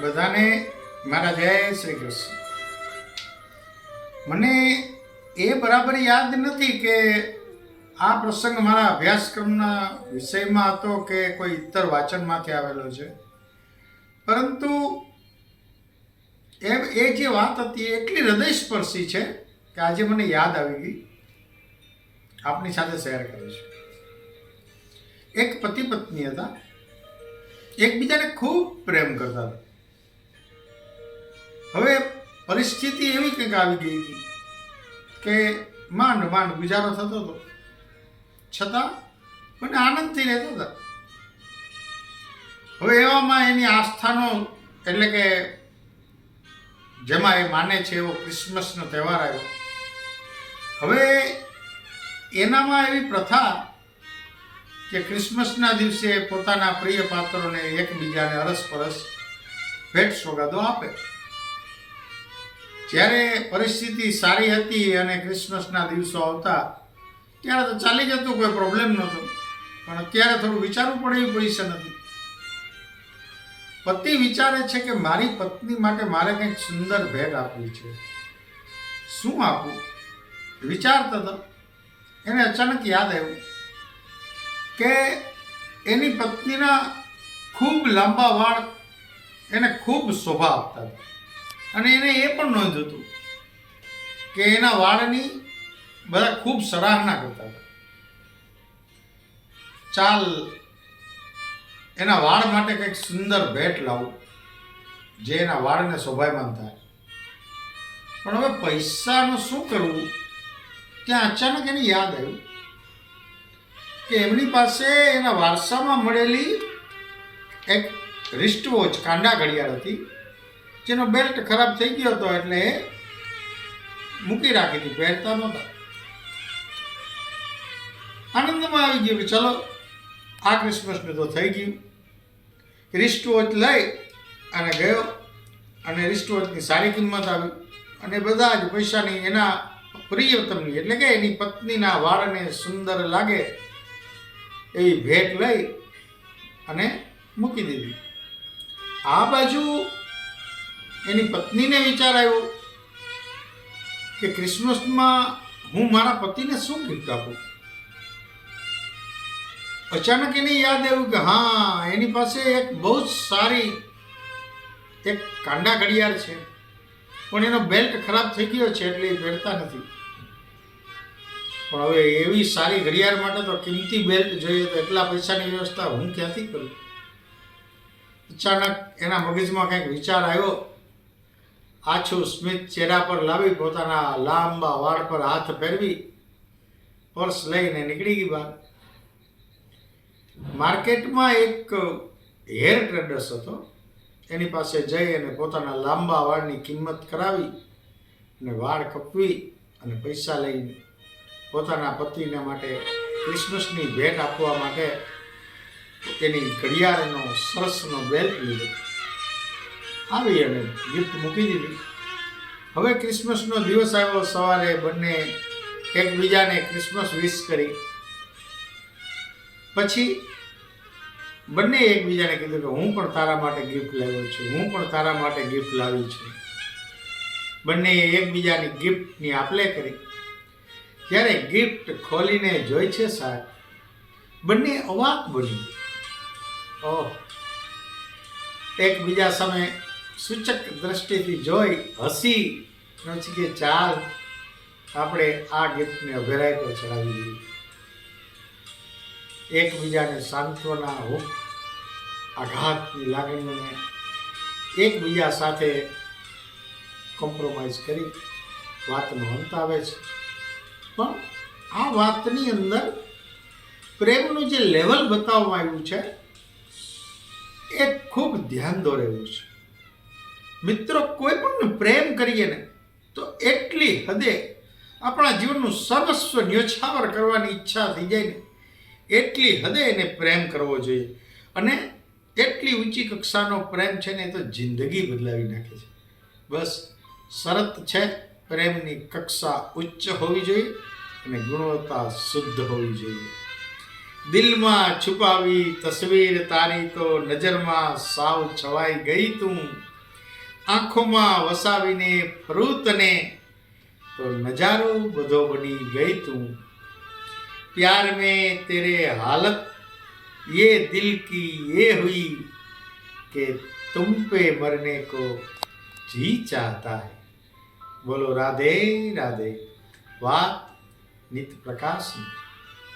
બધાને મારા જય શ્રી કૃષ્ણ. મને એ બરાબર યાદ નથી કે આ પ્રસંગ મારા અભ્યાસક્રમના વિષયમાં હતો કે કોઈ ઇતર વાચનમાંથી આવેલો છે, પરંતુ એ જે વાત હતી એટલી હૃદયસ્પર્શી છે કે આજે મને યાદ આવી ગઈ, આપની સાથે શેર કરીશ. એક પતિ પત્ની હતા, એકબીજાને ખૂબ પ્રેમ કરતા હતા. હવે પરિસ્થિતિ એવી કંઈક આવી ગઈ હતી કે માંડ માંડ ગુજારો થતો હતો, છતાં મને આનંદથી રહેતા હતા. હવે એવામાં એની આસ્થાનો એટલે કે જેમાં એ માને છે એવો ક્રિસમસનો તહેવાર આવ્યો. હવે એનામાં એવી પ્રથા કે ક્રિસમસના દિવસે પોતાના પ્રિય પાત્રોને એકબીજાને અરસપરસ ભેટ સોગાદો આપે. જ્યારે પરિસ્થિતિ સારી હતી અને ક્રિસમસના દિવસો આવતા ત્યારે તો ચાલી જતું, કોઈ પ્રોબ્લેમ નહોતો. પણ અત્યારે થોડું વિચારવું પડે એવી પોઝિશન હતી. પતિ વિચારે છે કે મારી પત્ની માટે મારે કંઈક સુંદર ભેટ આપવી છે, શું આપવું વિચારતો હતો. એને અચાનક યાદ આવ્યું કે એની પત્નીના ખૂબ લાંબા વાળ એને ખૂબ શોભા આપતા હતા, અને એને એ પણ નોંધ્યું હતું કે એના વાળની બધા ખૂબ સરાહના કરતા હતા. ચાલ એના વાળ માટે કંઈક સુંદર ભેટ લાવું જે એના વાળને શોભાયમાન થાય. પણ હવે પૈસાનું શું કરવું, ત્યાં અચાનક એને યાદ આવ્યું કે એમની પાસે એના વારસામાં મળેલી એક રિસ્ટ વોચ કાંડા ઘડિયાળ હતી, જેનો બેલ્ટ ખરાબ થઈ ગયો હતો એટલે એ મૂકી રાખી હતી, પહેરતા નહોતા. આનંદમાં આવી ગયું કે ચલો આ ક્રિસમસનું તો થઈ ગયું. રિસ્ટ વોચ લઈ અને ગયો, અને રિસ્ટ વોચની સારી કિંમત આવી, અને બધા જ પૈસાની એના પ્રિયતમની એટલે કે એની પત્નીના વાળને સુંદર લાગે એવી ભેટ લઈ અને મૂકી દીધી. આ બાજુ એની પત્નીને વિચાર આવ્યો કે ક્રિસમસમાં હું મારા પતિને શું ગિફ્ટ આપું. અચાનક એને યાદ આવ્યું કે હા, એની પાસે એક બહુ જ સારી એક કાંડા ઘડિયાળ છે, પણ એનો બેલ્ટ ખરાબ થઈ ગયો છે એટલે એ પહેરતા નથી. પણ હવે એવી સારી ઘડિયાળ માટે તો કિંમતી બેલ્ટ જોઈએ, તો એટલા પૈસાની વ્યવસ્થા હું ક્યાંથી કરું. અચાનક એના મગજમાં કંઈક વિચાર આવ્યો. આછું સ્મિત ચહેરા પર લાવી, પોતાના લાંબા વાળ પર હાથ ફેરવી, પર્સ લઈને નીકળી ગઈ બહાર. માર્કેટમાં એક હેર ટ્રેડર્સ હતો, એની પાસે જઈ અને પોતાના લાંબા વાળની કિંમત કરાવી અને વાળ કપવી અને પૈસા લઈને પોતાના પતિને માટે ક્રિસમસની ભેટ આપવા માટે એની ઘડિયાળનો સરસનો બેલ્ટ લીધો, આવી અને ગિફ્ટ મૂકી દીધી. હવે ક્રિસમસનો દિવસ આવ્યો. સવારે બંને એકબીજાને ક્રિસમસ વિશ કરી. પછી બંને એકબીજાને કીધું કે હું પણ તારા માટે ગિફ્ટ લાવ્યો છું, હું પણ તારા માટે ગિફ્ટ લાવી છું. બંને એકબીજાની ગિફ્ટની આપલે કરી. જ્યારે ગિફ્ટ ખોલીને જોઈ છે સાહેબ, બંને અવાક બની. ઓહ, એકબીજા સામે સૂચક દ્રષ્ટિથી જોઈ હસી પછી કે ચાલ આપણે આ ગિફ્ટને અભેરાય પર ચડાવી દઈએ. એકબીજાને સાંત્વના, હૂંફ, આઘાતની લાગણીઓને એકબીજા સાથે કોમ્પ્રોમાઇઝ કરી વાતનો અંત આવે છે. પણ આ વાતની અંદર પ્રેમનું જે લેવલ બતાવવામાં આવ્યું છે એ ખૂબ ધ્યાન દોરેલું છે. મિત્રો, કોઈ પણ પ્રેમ કરીએ ને તો એટલી હદે આપણા જીવનનું સર્વસ્વ ન્યોછાવર કરવાની ઈચ્છા થઈ જાય ને, એટલી હદે એને પ્રેમ કરવો જોઈએ. અને એટલી ઊંચી કક્ષાનો પ્રેમ છે ને, એ તો જિંદગી બદલાવી નાખે છે. બસ શરત છે, પ્રેમની કક્ષા ઉચ્ચ હોવી જોઈએ અને ગુણવત્તા શુદ્ધ હોવી જોઈએ. દિલમાં છુપાવી તસવીર તારી તો નજરમાં સાવ છવાઈ ગઈ તું, આંખોમાં વસાવીને ફરું તને तो नजारो बदो बनी गई तू, प्यार में तेरे हालत ये दिल की ये हुई कि तुम पे मरने को जी चाहता है। बोलो राधे राधे। वात नित्य प्रकाश।